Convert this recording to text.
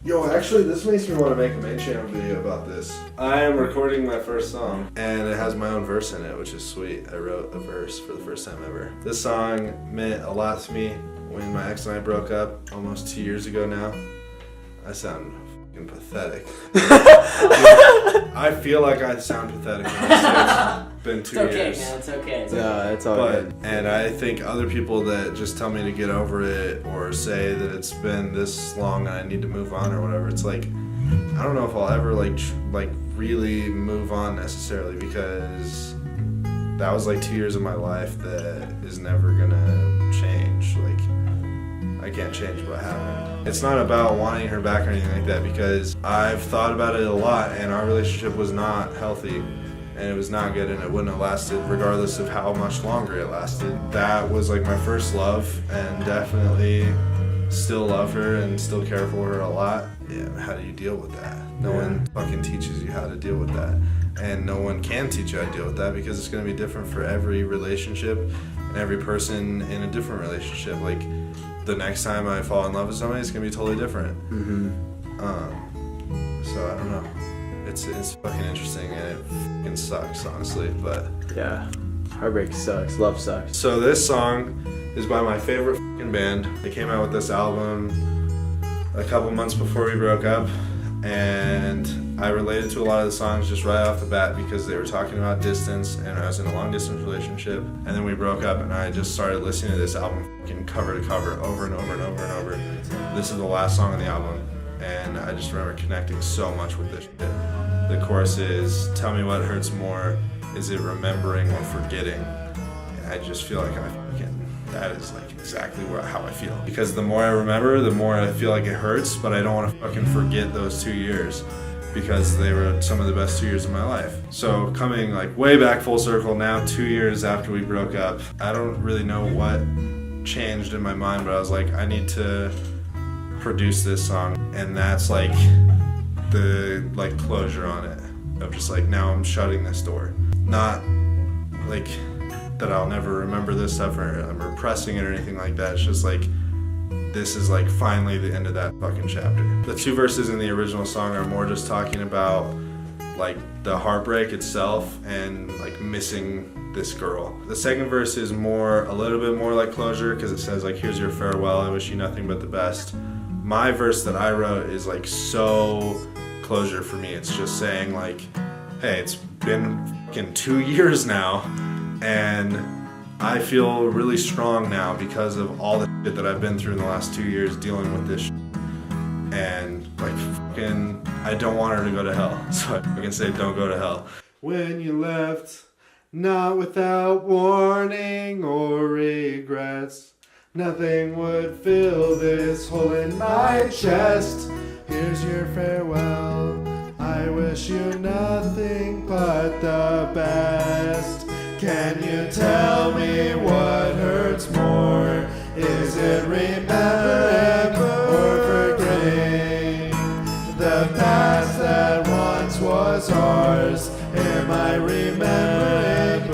Yo, actually, this makes me want to make a main channel video about this. I am recording my first song, and it has my own verse in it, which is sweet. I wrote a verse for the first time ever. This song meant a lot to me when my ex and I broke up almost 2 years ago now. I sound fucking pathetic. I feel like I sound pathetic. It's been 2 years. It's okay, man. No, it's all good. And I think other people that just tell me to get over it or say that it's been this long and I need to move on or whatever, it's like, I don't know if I'll ever like really move on necessarily, because that was like 2 years of my life that is never gonna change. Like, I can't change what happened. It's not about wanting her back or anything like that, because I've thought about it a lot, and our relationship was not healthy, and it was not good, and it wouldn't have lasted regardless of how much longer it lasted. That was like my first love, and definitely still love her and still care for her a lot. Yeah, how do you deal with that? No one fucking teaches you how to deal with that, and no one can teach you how to deal with that, because it's going to be different for every relationship and every person in a different relationship. Like, the next time I fall in love with somebody, it's going to be totally different. So I don't know. It's fucking interesting, and it fucking sucks, honestly, but... Yeah. Heartbreak sucks. Love sucks. So this song is by my favorite fucking band. They came out with this album a couple months before we broke up, and I related to a lot of the songs just right off the bat because they were talking about distance, and I was in a long-distance relationship, and then we broke up, and I just started listening to this album fucking cover to cover over and over and over and over. This is the last song on the album, and I just remember connecting so much with this shit. The chorus is, tell me what hurts more, is it remembering or forgetting? And I just feel like that is like exactly how I feel. Because the more I remember, the more I feel like it hurts, but I don't want to fucking forget those 2 years, because they were some of the best 2 years of my life. So coming like way back full circle now, 2 years after we broke up, I don't really know what changed in my mind, but I was like, I need to produce this song, and that's like the like closure on it, of just like, now I'm shutting this door. Not like that I'll never remember this stuff or I'm repressing it or anything like that. It's just like, this is like finally the end of that fucking chapter. The two verses in the original song are more just talking about like the heartbreak itself and like missing this girl. The second verse is a little bit more like closure, because it says like, here's your farewell, I wish you nothing but the best. My verse that I wrote is like so closure for me. It's just saying like, hey, it's been fucking 2 years now, and I feel really strong now because of all the shit that I've been through in the last 2 years dealing with this shit. And like fucking, I don't want her to go to hell, so I fucking say don't go to hell. When you left, not without warning or regrets, nothing would fill this hole in my chest. Here's your farewell, I wish you nothing but the best. Can you tell me what hurts more? Is it remembering or forgetting the past that once was ours? Am I remembering